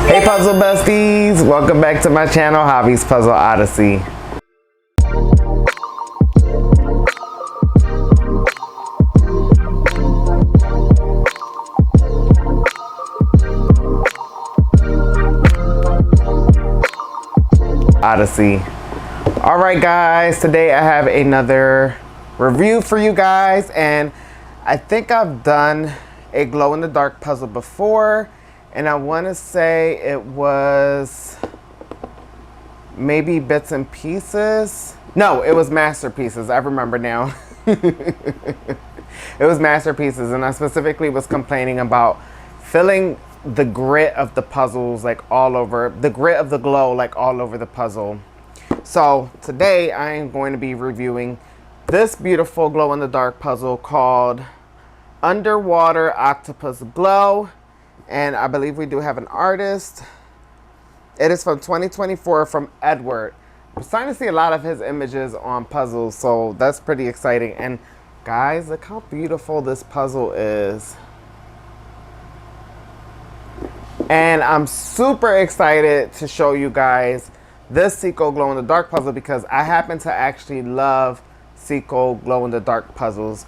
Hey puzzle besties, welcome back to my channel, Hobbies Puzzle Odyssey. Alright guys, today I have another review for you guys, and I think I've done a glow-in-the-dark puzzle before, and I want to say it was maybe bits and pieces. No, it was masterpieces. I remember now. It was masterpieces, and I specifically was complaining about filling the grit of the puzzles like all over, the grit of the glow like all over the puzzle. So today I am going to be reviewing this beautiful glow-in-the-dark puzzle called Underwater Octopus Glow, and I believe we do have an artist. It is from 2024 from Edward. I'm starting to see a lot of his images on puzzles, so that's pretty exciting. And guys, look how beautiful this puzzle is. And I'm super excited to show you guys this Ceaco glow-in-the-dark puzzle because I happen to actually love Ceaco glow-in-the-dark puzzles.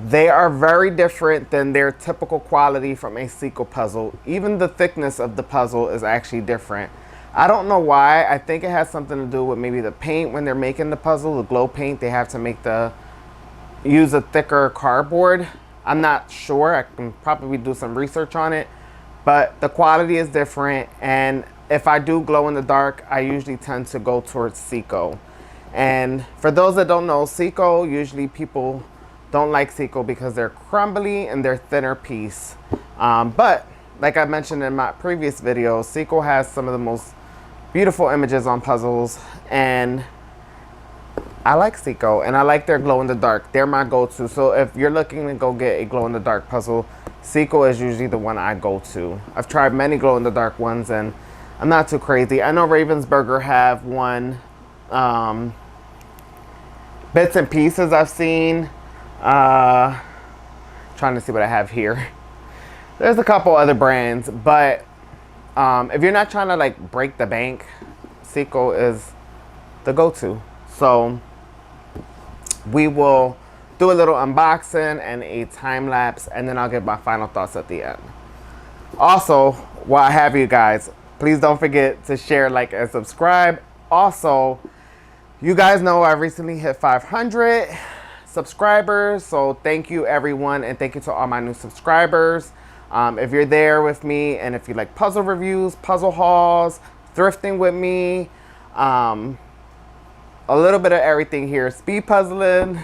They are very different than their typical quality from a Ceaco puzzle. Even the thickness of the puzzle is actually different. I don't know why. I think it has something to do with maybe the paint when they're making the puzzle, the glow paint. They have to use a thicker cardboard. I'm not sure. I can probably do some research on it. But the quality is different. And if I do glow in the dark, I usually tend to go towards Ceaco. And for those that don't know, Ceaco, usually people don't like Ceaco because they're crumbly and they're thinner piece. But like I mentioned in my previous video, Ceaco has some of the most beautiful images on puzzles, and I like Ceaco and I like their glow in the dark. They're my go-to. So if you're looking to go get a glow in the dark puzzle, Ceaco is usually the one I go to. I've tried many glow in the dark ones and I'm not too crazy. I know Ravensburger have one. Bits and Pieces I've seen. Trying to see what I have here. There's a couple other brands, but if you're not trying to like break the bank, Ceaco is the go-to. So we will do a little unboxing and a time lapse, and then I'll give my final thoughts at the end. Also, while I have you guys, please don't forget to share, like, and subscribe. Also, you guys know I recently hit 500 subscribers, so thank you everyone, and thank you to all my new subscribers. If you're there with me and if you like puzzle reviews, puzzle hauls, thrifting with me, a little bit of everything here, speed puzzling,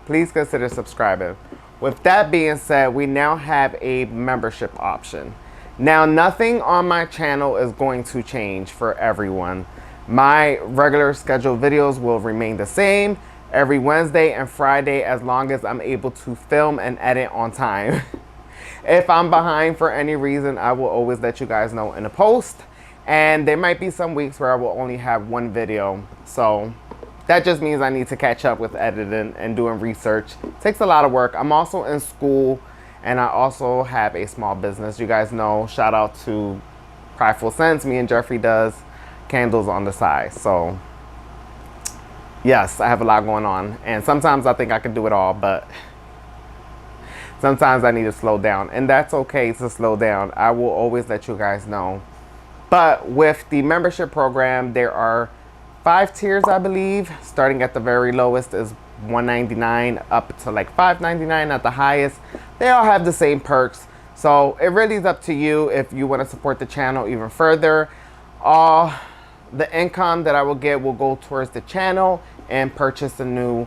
please consider subscribing. With that being said, we now have a membership option. Now, nothing on my channel is going to change for everyone. My regular scheduled videos will remain the same every Wednesday and Friday as long as I'm able to film and edit on time. If I'm behind for any reason, I will always let you guys know in a post. And there might be some weeks where I will only have one video. So that just means I need to catch up with editing and doing research. It takes a lot of work. I'm also in school and I also have a small business. You guys know, shout out to Prideful Scents. Me and Jeffrey does candles on the side. So yes, I have a lot going on. And sometimes I think I can do it all, but sometimes I need to slow down, and that's okay to slow down. I will always let you guys know. But with the membership program, there are 5 tiers, I believe. Starting at the very lowest is $1.99 up to like $5.99 at the highest. They all have the same perks. So it really is up to you if you want to support the channel even further. All the income that I will get will go towards the channel and purchase the new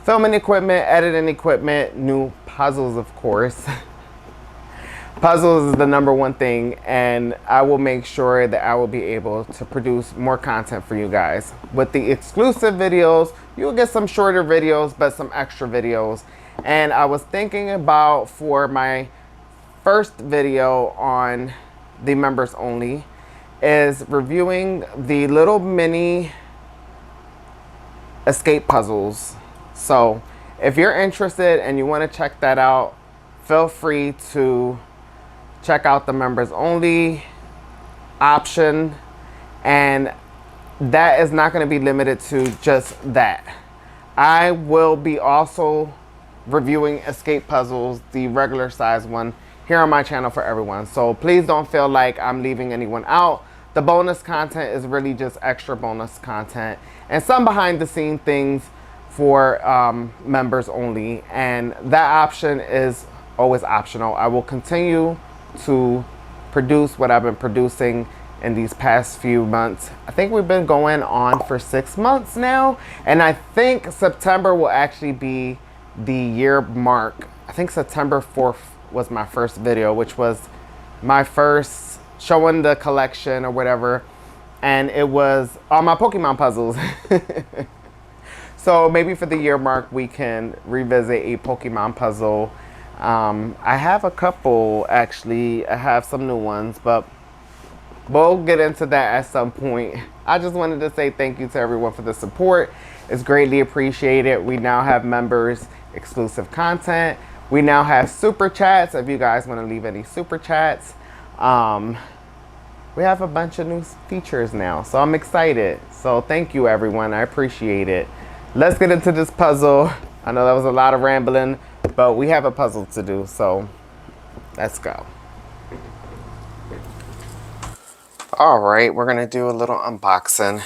filming equipment, editing equipment, new puzzles, of course. Puzzles is the #1 thing, and I will make sure that I will be able to produce more content for you guys. With the exclusive videos, you'll get some shorter videos, but some extra videos. And I was thinking about, for my first video on the members only, is reviewing the little mini escape puzzles. So if you're interested and you want to check that out, feel free to check out the members only option, and that is not going to be limited to just that. I will be also reviewing escape puzzles, the regular size one, here on my channel for everyone. So please don't feel like I'm leaving anyone out. The bonus content is really just extra bonus content and some behind the scene things for members only. And that option is always optional. I will continue to produce what I've been producing in these past few months. I think we've been going on for 6 months now, and I think September will actually be the year mark. I think September 4th was my first video, which was my first showing the collection or whatever, and it was on my Pokemon puzzles. So maybe for the year mark we can revisit a Pokemon puzzle. I have a couple actually. I have some new ones, but we'll get into that at some point. I just wanted to say thank you to everyone for the support. It's greatly appreciated. We now have members exclusive content. We now have super chats if you guys want to leave any super chats. We have a bunch of new features now, so I'm excited. So thank you everyone, I appreciate it. Let's get into this puzzle. I know that was a lot of rambling, but we have a puzzle to do, so let's go. All right, we're gonna do a little unboxing.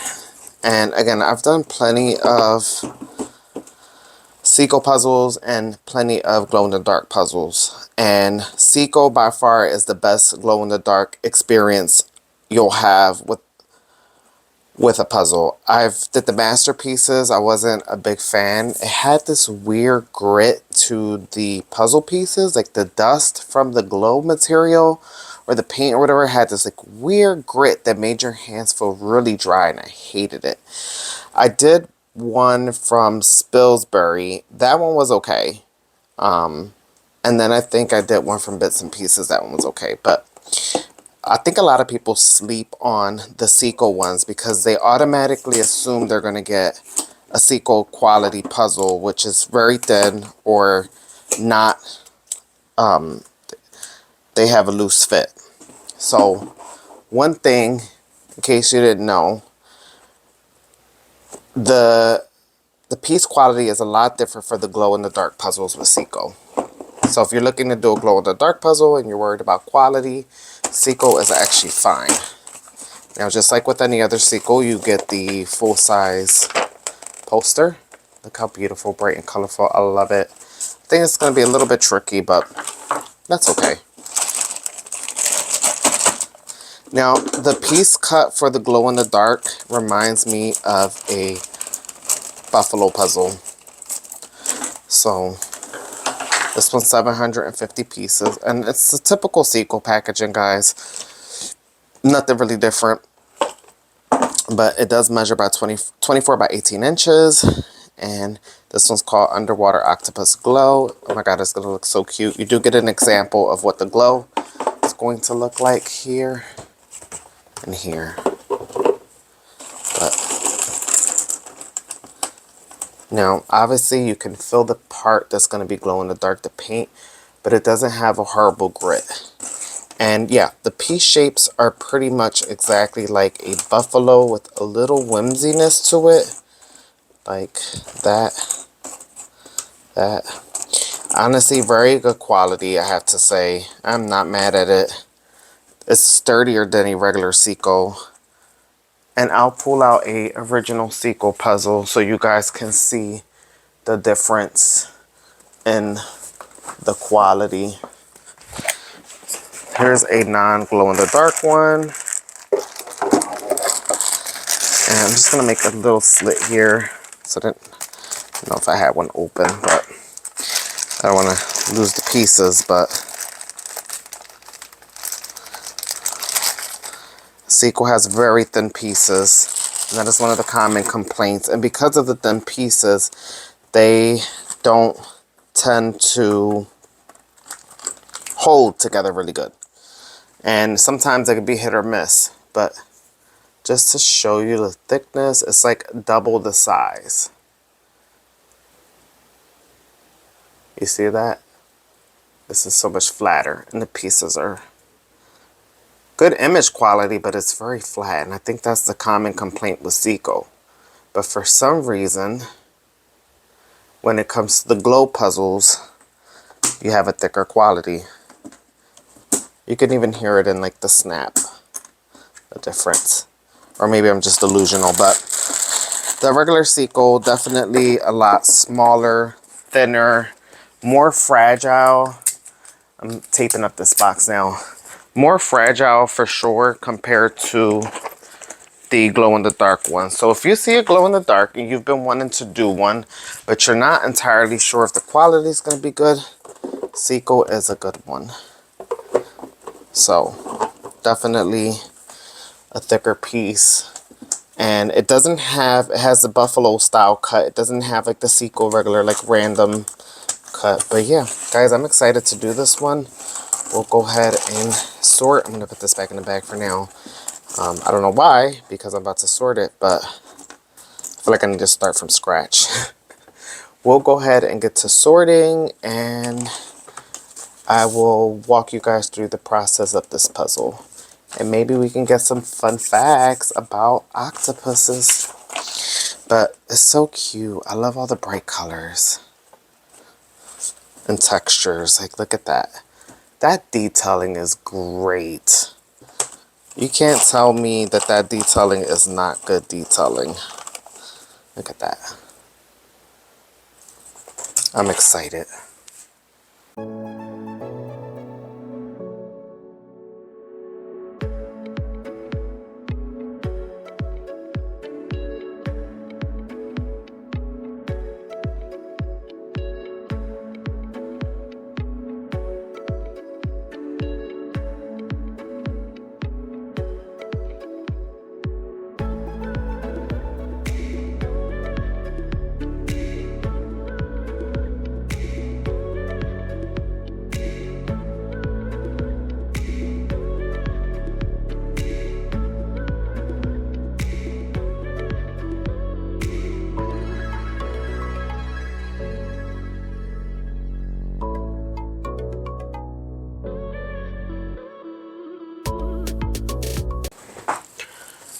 And again, I've done plenty of Ceaco puzzles and plenty of glow-in-the-dark puzzles. And Ceaco by far is the best glow-in-the-dark experience you'll have with a puzzle. I've did the masterpieces. I wasn't a big fan. It had this weird grit to the puzzle pieces, like the dust from the glow material or the paint or whatever had this like weird grit that made your hands feel really dry, and I hated it. I did one from Spilsbury. That one was okay. And then I think I did one from Bits and Pieces. That one was okay. But I think a lot of people sleep on the Ceaco ones because they automatically assume they're going to get a Ceaco quality puzzle, which is very thin or not, they have a loose fit. So one thing, in case you didn't know, the piece quality is a lot different for the glow-in-the-dark puzzles with Ceaco. So if you're looking to do a glow-in-the-dark puzzle and you're worried about quality, Ceaco is actually fine. Now, just like with any other Ceaco, you get the full-size poster. Look how beautiful, bright, and colorful. I love it. I think it's going to be a little bit tricky, but that's okay. Now, the piece cut for the glow-in-the-dark reminds me of a buffalo puzzle. So this one's 750 pieces, and it's the typical Ceaco packaging, guys. Nothing really different, but it does measure by 24 by 18 inches, and this one's called Underwater Octopus Glow. Oh my god, it's gonna look so cute. You do get an example of what the glow is going to look like here and here. But now, obviously, you can feel the part that's going to be glow in the dark, the paint, but it doesn't have a horrible grit. And yeah, the piece shapes are pretty much exactly like a buffalo with a little whimsiness to it. Like that. Honestly, very good quality, I have to say. I'm not mad at it. It's sturdier than a regular Ceaco. And I'll pull out a original Ceaco puzzle so you guys can see the difference in the quality. Here's a non-glow-in-the-dark one. And I'm just going to make a little slit here. So that, I don't know if I had one open, but I don't want to lose the pieces, but Ceaco has very thin pieces, and that is one of the common complaints. And because of the thin pieces, they don't tend to hold together really good. And sometimes they can be hit or miss, but just to show you the thickness, it's like double the size. You see that? This is so much flatter, and the pieces are Good image quality, but it's very flat. And I think that's the common complaint with Ceaco. But for some reason, when it comes to the glow puzzles, you have a thicker quality. You can even hear it in like the snap, the difference. Or maybe I'm just delusional, but the regular Ceaco, definitely a lot smaller, thinner, more fragile. I'm taping up this box now. More fragile for sure compared to the glow-in-the-dark one. So if you see a glow-in-the-dark and you've been wanting to do one, but you're not entirely sure if the quality is going to be good, Ceaco is a good one. So definitely a thicker piece. And it doesn't have, it has the buffalo style cut. It doesn't have like the Ceaco regular, like random cut. But yeah, guys, I'm excited to do this one. We'll go ahead and sort. I'm going to put this back in the bag for now. I don't know why, because I'm about to sort it, but I feel like I need to start from scratch. We'll go ahead and get to sorting, and I will walk you guys through the process of this puzzle. And maybe we can get some fun facts about octopuses. But it's so cute. I love all the bright colors and textures. Like, look at that. That detailing is great. You can't tell me that that detailing is not good detailing. Look at that. I'm excited.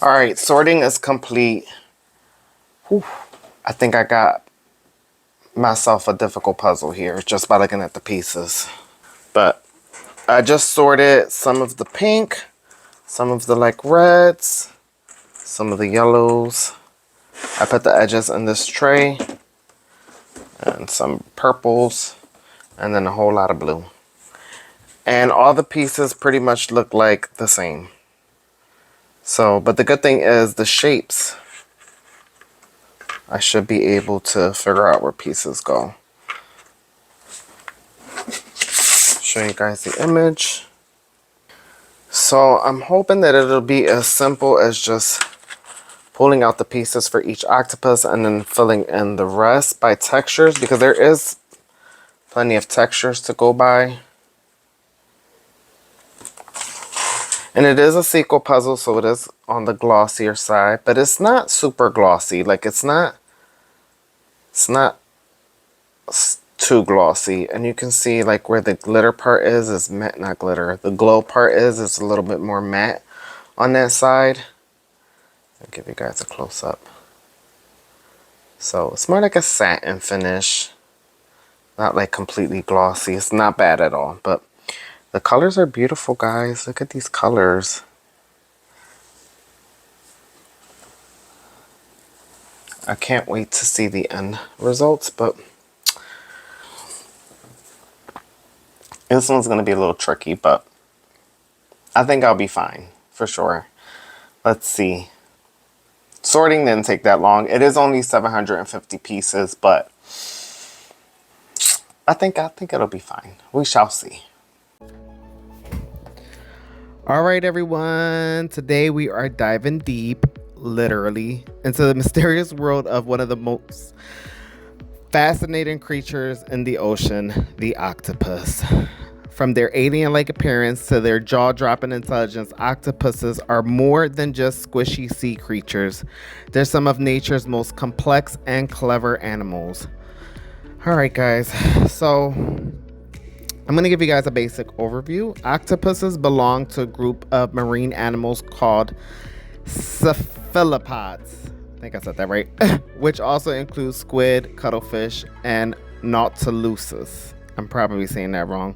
All right, sorting is complete. Whew. I think I got myself a difficult puzzle here just by looking at the pieces. But I just sorted some of the pink, some of the like reds, some of the yellows. I put the edges in this tray and some purples and then a whole lot of blue. And all the pieces pretty much look like the same. So, but the good thing is the shapes, I should be able to figure out where pieces go. Show you guys the image. So I'm hoping that it'll be as simple as just pulling out the pieces for each octopus and then filling in the rest by textures, because there is plenty of textures to go by. And it is a Ceaco puzzle, so it is on the glossier side, but it's not super glossy. Like it's not too glossy. And you can see like where the glitter part is matte, not glitter. The glow part is a little bit more matte on that side. I'll give you guys a close up. So it's more like a satin finish, not like completely glossy. It's not bad at all, but the colors are beautiful, guys. Look at these colors. I can't wait to see the end results, but this one's going to be a little tricky, but I think I'll be fine for sure. Let's see. Sorting didn't take that long. It is only 750 pieces, but I think it'll be fine. We shall see. All right, everyone. Today we are diving deep, literally, into the mysterious world of one of the most fascinating creatures in the ocean, the octopus. From their alien-like appearance to their jaw-dropping intelligence, octopuses are more than just squishy sea creatures. They're some of nature's most complex and clever animals. All right, guys. So I'm going to give you guys a basic overview. Octopuses belong to a group of marine animals called cephalopods. I think I said that right. Which also includes squid, cuttlefish, and nautiluses. I'm probably saying that wrong.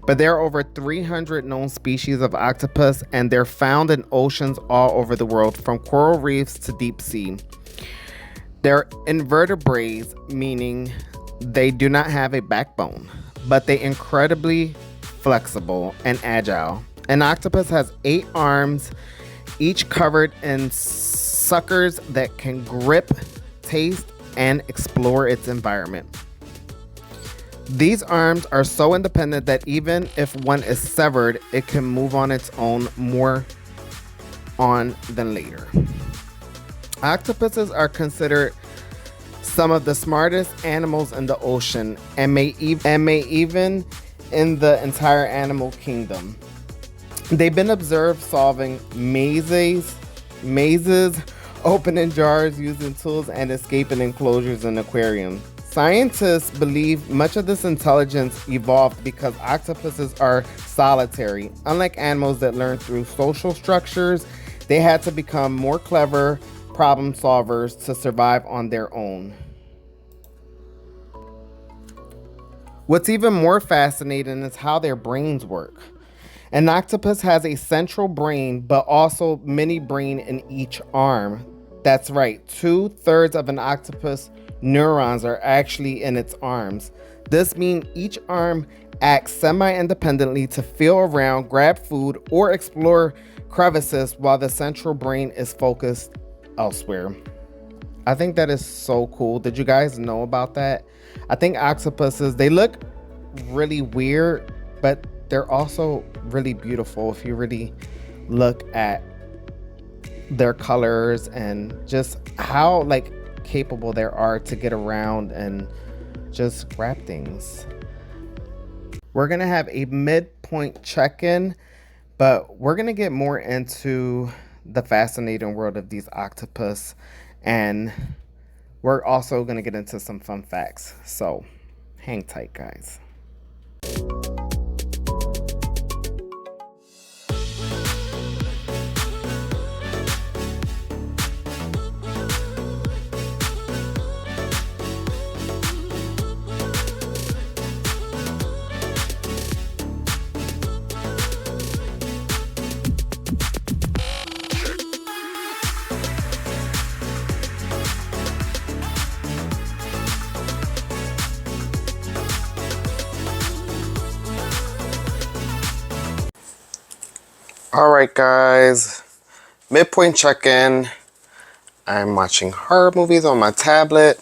But there are over 300 known species of octopus, and they're found in oceans all over the world, from coral reefs to deep sea. They're invertebrates, meaning they do not have a backbone, but they're incredibly flexible and agile. An octopus has 8 arms, each covered in suckers that can grip, taste, and explore its environment. These arms are so independent that even if one is severed, it can move on its own more on than later. Octopuses are considered some of the smartest animals in the ocean and may even in the entire animal kingdom. They've been observed solving mazes, opening jars using tools, and escaping enclosures in aquariums. Scientists believe much of this intelligence evolved because octopuses are solitary. Unlike animals that learn through social structures, they had to become more clever problem solvers to survive on their own. What's even more fascinating is how their brains work. An octopus has a central brain, but also mini brain in each arm. That's right, 2/3 of an octopus neurons are actually in its arms. This means each arm acts semi-independently to feel around, grab food, or explore crevices while the central brain is focused elsewhere. I think that is so cool. Did you guys know about that? I think octopuses, they look really weird, but they're also really beautiful if you really look at their colors and just how like capable they are to get around and just grab things. We're gonna have a midpoint check-in, but we're gonna get more into the fascinating world of these octopus, and we're also gonna get into some fun facts. So hang tight, guys. All right, guys, midpoint check-in. I'm watching horror movies on my tablet,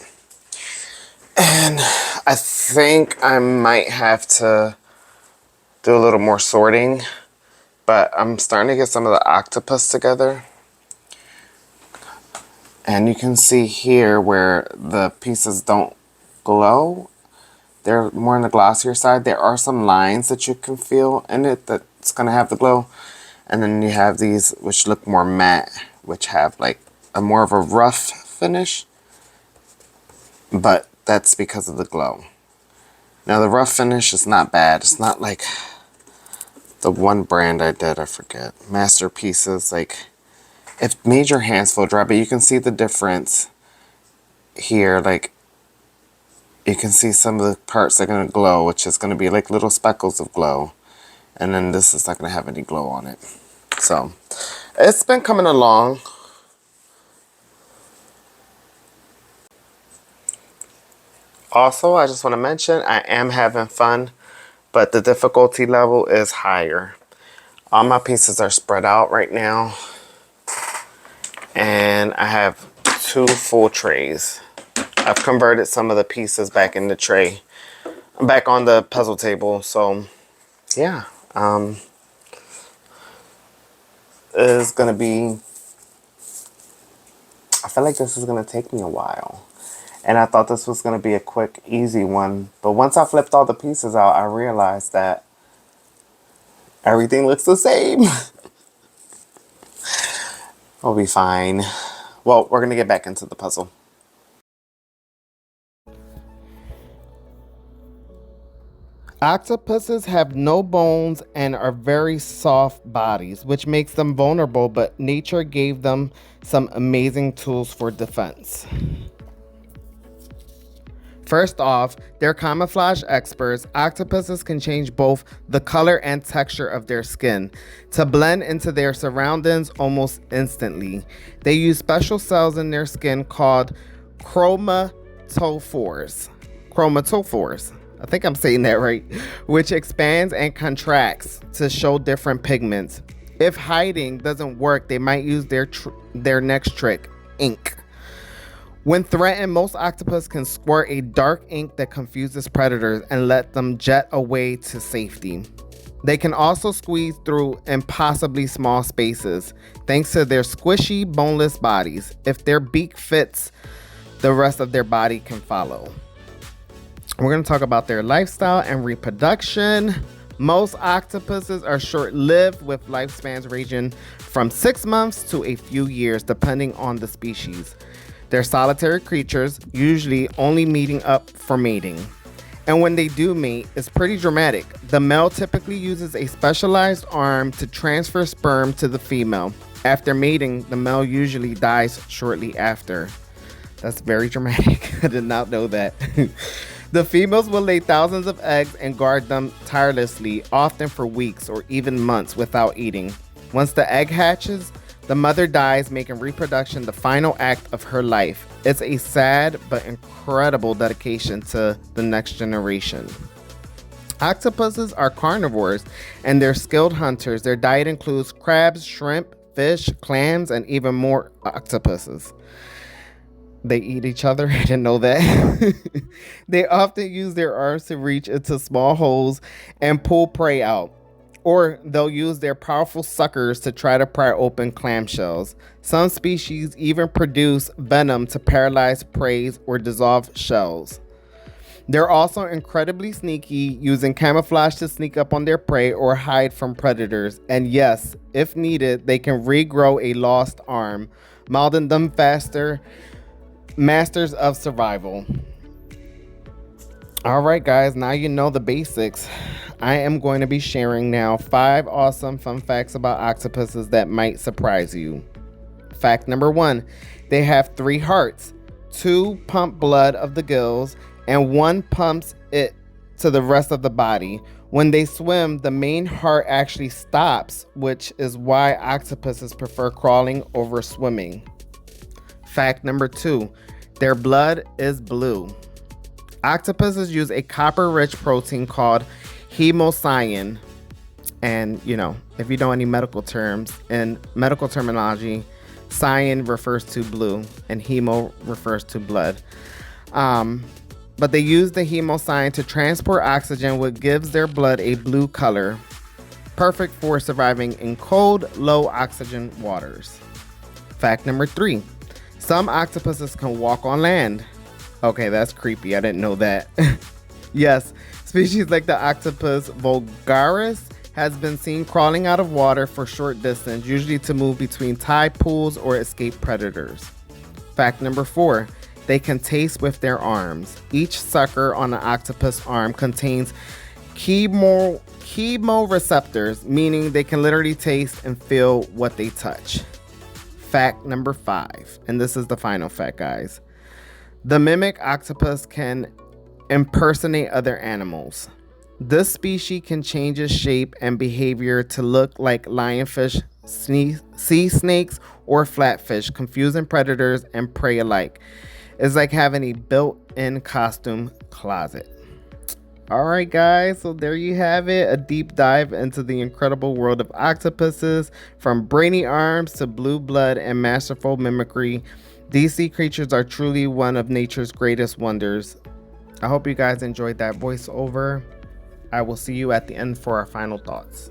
and I think I might have to do a little more sorting, but I'm starting to get some of the octopus together. And you can see here where the pieces don't glow. They're more on the glossier side. There are some lines that you can feel in it that's going to have the glow. And then you have these which look more matte, which have like a more of a rough finish. But that's because of the glow. Now the rough finish is not bad. It's not like the one brand I did, I forget. Masterpieces, like it made your hands feel dry, but you can see the difference here. Like you can see some of the parts that are going to glow, which is going to be like little speckles of glow. And then this is not going to have any glow on it. So, it's been coming along. Also, I just want to mention, I am having fun, but the difficulty level is higher. All my pieces are spread out right now. And I have 2 full trays. I've converted some of the pieces back in the tray. Back on the puzzle table. So, yeah. Is going to be, I feel like this is going to take me a while. And I thought this was going to be a quick, easy one. But once I flipped all the pieces out, I realized that everything looks the same. We'll be fine. Well, we're going to get back into the puzzle. Octopuses have no bones and are very soft bodies, which makes them vulnerable, but nature gave them some amazing tools for defense. First off, they're camouflage experts. Octopuses can change both the color and texture of their skin to blend into their surroundings almost instantly. They use special cells in their skin called chromatophores. Chromatophores. I think I'm saying that right, which expands and contracts to show different pigments. If hiding doesn't work, they might use their next trick, ink. When threatened, most octopus can squirt a dark ink that confuses predators and let them jet away to safety. They can also squeeze through impossibly small spaces thanks to their squishy, boneless bodies. If their beak fits, the rest of their body can follow. We're going to talk about their lifestyle and reproduction. Most octopuses are short-lived with lifespans ranging from 6 months to a few years, depending on the species. They're solitary creatures, usually only meeting up for mating. And when they do mate, it's pretty dramatic. The male typically uses a specialized arm to transfer sperm to the female. After mating, the male usually dies shortly after. That's very dramatic. I did not know that. The females will lay thousands of eggs and guard them tirelessly, often for weeks or even months without eating. Once the egg hatches, the mother dies, making reproduction the final act of her life. It's a sad but incredible dedication to the next generation. Octopuses are carnivores and they're skilled hunters. Their diet includes crabs, shrimp, fish, clams, and even more octopuses. They eat each other. I didn't know that. They often use their arms to reach into small holes and pull prey out. Or they'll use their powerful suckers to try to pry open clamshells. Some species even produce venom to paralyze prey or dissolve shells. They're also incredibly sneaky, using camouflage to sneak up on their prey or hide from predators. And yes, if needed, they can regrow a lost arm, molding them faster. Masters of survival. All right, guys, now you know the basics. I am going to be sharing now 5 awesome fun facts about octopuses that might surprise you. Fact number 1, they have 3 hearts. 2 pump blood of the gills and 1 pumps it to the rest of the body. When they swim, the main heart actually stops, which is why octopuses prefer crawling over swimming. Fact number 2, their blood is blue. Octopuses use a copper-rich protein called hemocyan. And, if you know any medical terms, in medical terminology, cyan refers to blue and hemo refers to blood. But they use the hemocyan to transport oxygen, which gives their blood a blue color, perfect for surviving in cold, low oxygen waters. Fact number 3, some octopuses can walk on land. Okay, that's creepy. I didn't know that. Yes, species like the Octopus vulgaris has been seen crawling out of water for short distance, usually to move between tide pools or escape predators. Fact number 4, they can taste with their arms. Each sucker on an octopus arm contains chemoreceptors, meaning they can literally taste and feel what they touch. Fact number 5, and this is the final fact, guys. The mimic octopus can impersonate other animals. This species can change its shape and behavior to look like lionfish, sea snakes, or flatfish, confusing predators and prey alike. It's like having a built-in costume closet. Alright guys, so there you have it, a deep dive into the incredible world of octopuses. From brainy arms to blue blood and masterful mimicry, these sea creatures are truly one of nature's greatest wonders. I hope you guys enjoyed that voiceover. I will see you at the end for our final thoughts.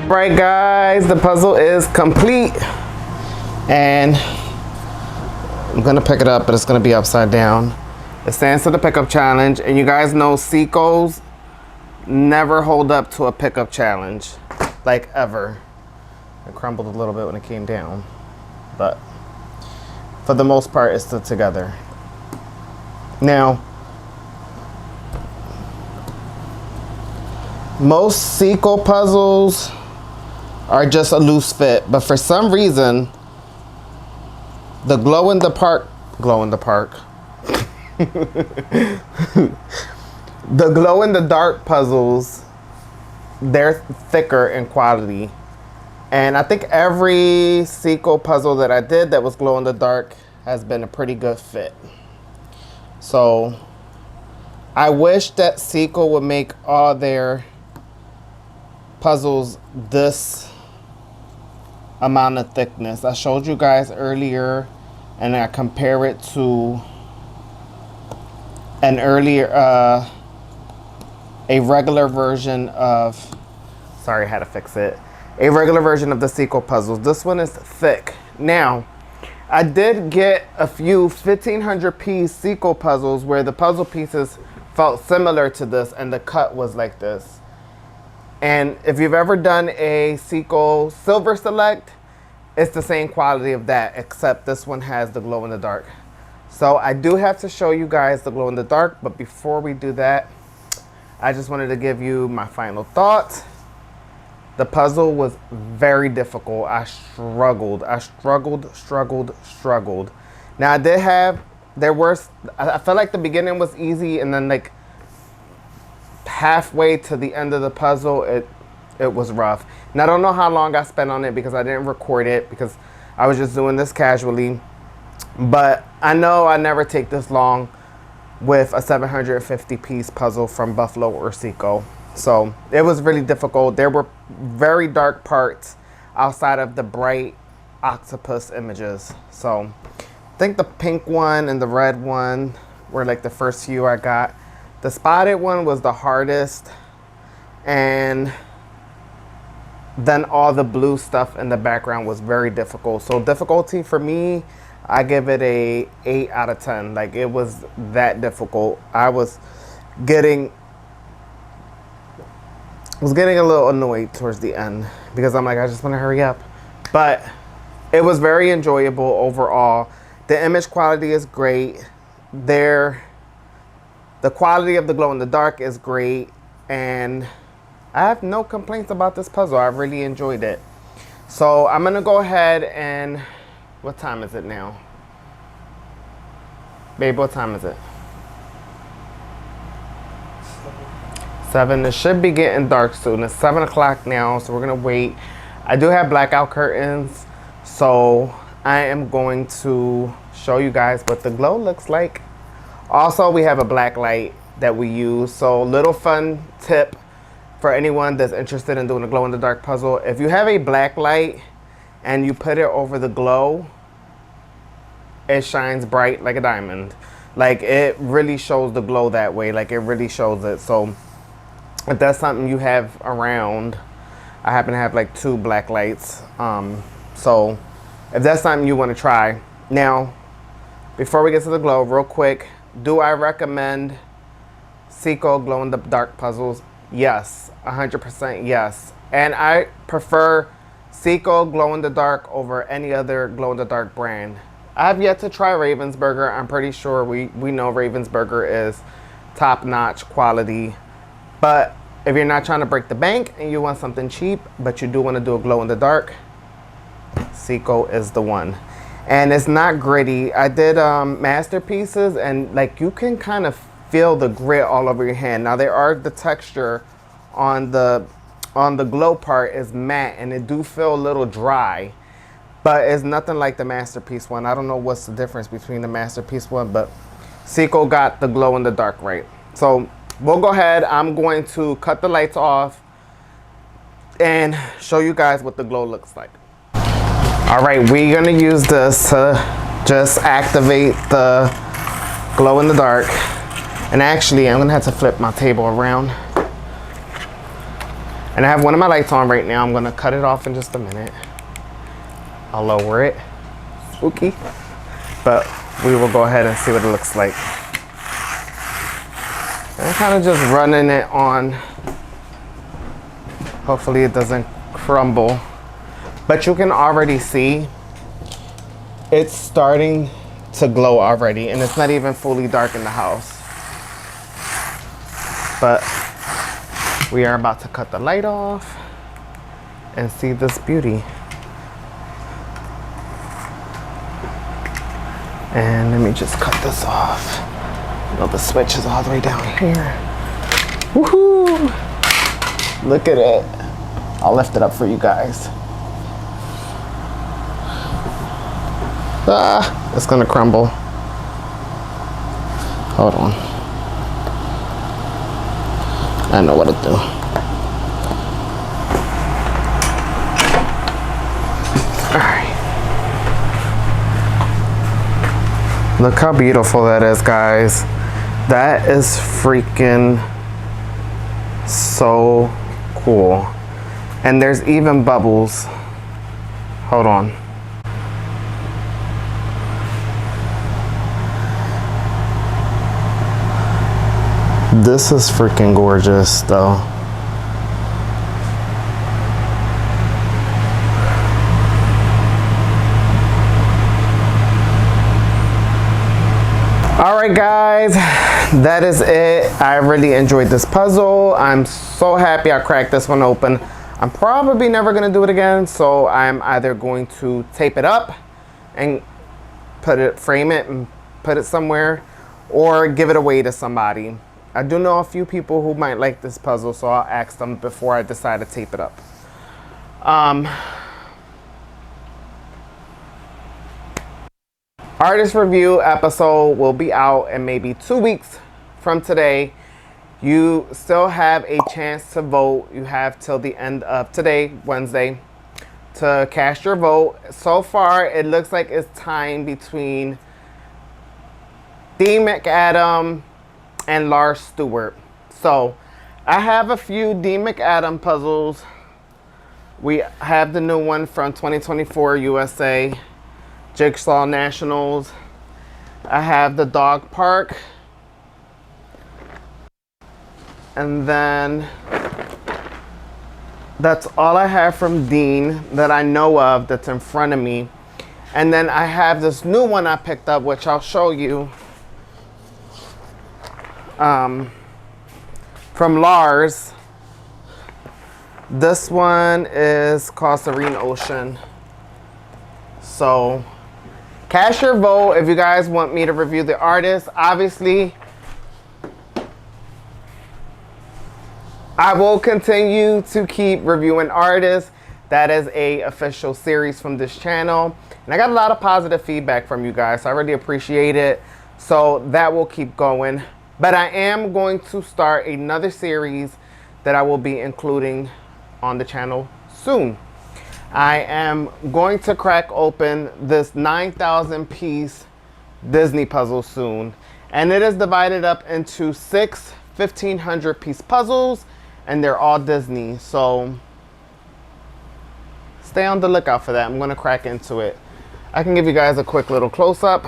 Right, guys, the puzzle is complete, and I'm gonna pick it up, but it's gonna be upside down. It stands to the pickup challenge, and you guys know Ceacos never hold up to a pickup challenge, like ever. It crumbled a little bit when it came down, but for the most part, it's still together. Now, most Ceaco puzzles are just a loose fit, but for some reason, the glow in the dark, the glow in the dark puzzles, they're thicker in quality. And I think every Ceaco puzzle that I did that was glow in the dark has been a pretty good fit. So I wish that Ceaco would make all their puzzles this amount of thickness. I showed you guys earlier, and I compare it to an earlier a regular version of, sorry, I had to fix it, a regular version of the Ceaco puzzles. This one is thick. Now, I did get a few 1,500 piece Ceaco puzzles where the puzzle pieces felt similar to this and the cut was like this. And if you've ever done a Ceaco Silver Select, it's the same quality of that, except this one has the glow in the dark. So I do have to show you guys the glow in the dark, but before we do that, I just wanted to give you my final thoughts. The puzzle was very difficult. I struggled. Now I did have, I felt like the beginning was easy, and then like halfway to the end of the puzzle, it was rough. And I don't know how long I spent on it because I didn't record it because I was just doing this casually. But I know I never take this long with a 750 piece puzzle from Buffalo or Ceaco. So it was really difficult. There were very dark parts outside of the bright octopus images. So I think the pink one and the red one were like the first few I got. The spotted one was the hardest, and then all the blue stuff in the background was very difficult. So difficulty for me, I give it a 8 out of 10. Like, it was that difficult. I was getting a little annoyed towards the end because I'm like, I just want to hurry up. But it was very enjoyable overall. The image quality is great. The quality of the glow in the dark is great, and I have no complaints about this puzzle. I really enjoyed it. So I'm gonna go ahead and, what time is it now? Babe, what time is it? 7. It should be getting dark soon. It's 7 o'clock now, so we're gonna wait. I do have blackout curtains, so I am going to show you guys what the glow looks like. Also, we have a black light that we use. So little fun tip for anyone that's interested in doing a glow in the dark puzzle. If you have a black light and you put it over the glow, it shines bright like a diamond. Like, it really shows the glow that way. Like, it really shows it. So if that's something you have around, I happen to have like 2 black lights. So if that's something you want to try. Now, before we get to the glow, real quick, do I recommend Ceaco glow in the dark puzzles? Yes, 100% yes. And I prefer Ceaco glow in the dark over any other glow in the dark brand. I have yet to try Ravensburger. I'm pretty sure we know Ravensburger is top-notch quality. But if you're not trying to break the bank and you want something cheap, but you do want to do a glow in the dark, Ceaco is the one. And it's not gritty. I did masterpieces, and like, you can kind of feel the grit all over your hand. Now, the texture on the glow part is matte, and it do feel a little dry, but it's nothing like the masterpiece one. I don't know what's the difference between the masterpiece one, but Ceaco got the glow in the dark right. So we'll go ahead. I'm going to cut the lights off and show you guys what the glow looks like. All right, we're gonna use this to just activate the glow in the dark. And actually, I'm gonna have to flip my table around. And I have one of my lights on right now. I'm gonna cut it off in just a minute. I'll lower it. Spooky. But we will go ahead and see what it looks like. I'm kind of just running it on. Hopefully it doesn't crumble. But you can already see it's starting to glow already, and it's not even fully dark in the house. But we are about to cut the light off and see this beauty. And let me just cut this off. You know, the switch is all the way down here. Woohoo! Look at it. I'll lift it up for you guys. Ah, it's gonna crumble. Hold on. I know what to do. Alright. Look how beautiful that is, guys. That is freaking so cool. And there's even bubbles. Hold on. This is freaking gorgeous, though. All right, guys, that is it. I really enjoyed this puzzle. I'm so happy I cracked this one open. I'm probably never gonna do it again, so I'm either going to tape it up and frame it and put it somewhere, or give it away to somebody. I do know a few people who might like this puzzle, so I'll ask them before I decide to tape it up. Artist review episode will be out in maybe 2 weeks from today. You still have a chance to vote. You have till the end of today, Wednesday, to cast your vote. So far, it looks like it's tying between Dean McAdam and Lars Stewart. So I have a few Dean McAdam puzzles. We have the new one from 2024 USA, Jigsaw Nationals. I have the dog park. And then that's all I have from Dean that I know of that's in front of me. And then I have this new one I picked up, which I'll show you. From Lars. This one is called Serene Ocean. So cast your vote if you guys want me to review the artist. Obviously, I will continue to keep reviewing artists. That is a official series from this channel. And I got a lot of positive feedback from you guys, so I really appreciate it. So that will keep going. But I am going to start another series that I will be including on the channel soon. I am going to crack open this 9,000 piece Disney puzzle soon. And it is divided up into 6 1,500 piece puzzles, and they're all Disney. So stay on the lookout for that. I'm gonna crack into it. I can give you guys a quick little close-up.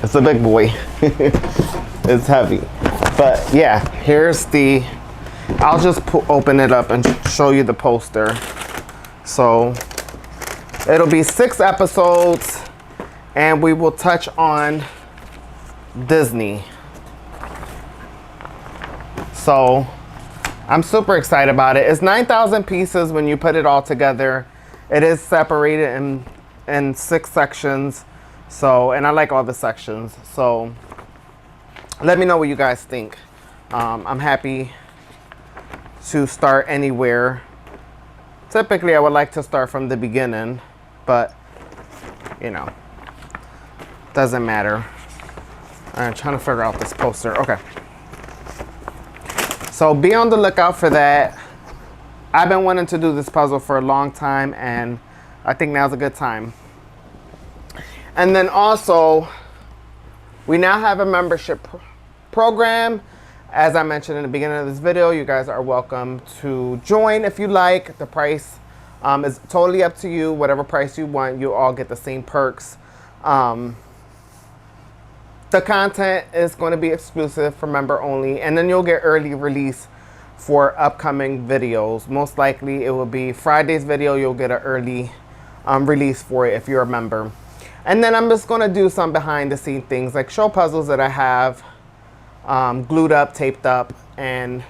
It's a big boy. It's heavy. But yeah, here's the, I'll just open it up and show you the poster. So it'll be 6 episodes, and we will touch on Disney. So I'm super excited about it. It's 9,000 pieces when you put it all together. It is separated in 6 sections. So, and I like all the sections. So let me know what you guys think. I'm happy to start anywhere. Typically, I would like to start from the beginning, but you know, doesn't matter. I'm trying to figure out this poster. Okay. So be on the lookout for that. I've been wanting to do this puzzle for a long time, and I think now's a good time. And then also, We now have a membership program. As I mentioned in the beginning of this video, you guys are welcome to join if you like. The price is totally up to you. Whatever price you want, you all get the same perks. The content is going to be exclusive for member only, and then you'll get early release for upcoming videos. Most likely it will be Friday's video. You'll get an early release for it if you're a member. And then I'm just going to do some behind the scene things like show puzzles that I have glued up, taped up, and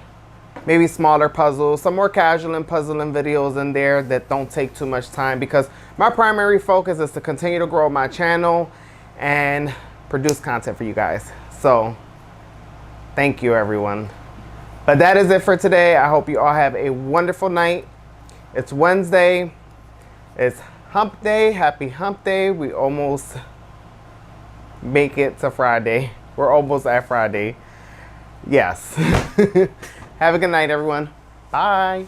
maybe smaller puzzles, some more casual and puzzling videos in there that don't take too much time, because my primary focus is to continue to grow my channel and produce content for you guys. So thank you, everyone. But that is it for today. I hope you all have a wonderful night. It's Wednesday. It's hump day. Happy hump day. We almost make it to Friday. We're almost at Friday. Yes. Have a good night, everyone. Bye.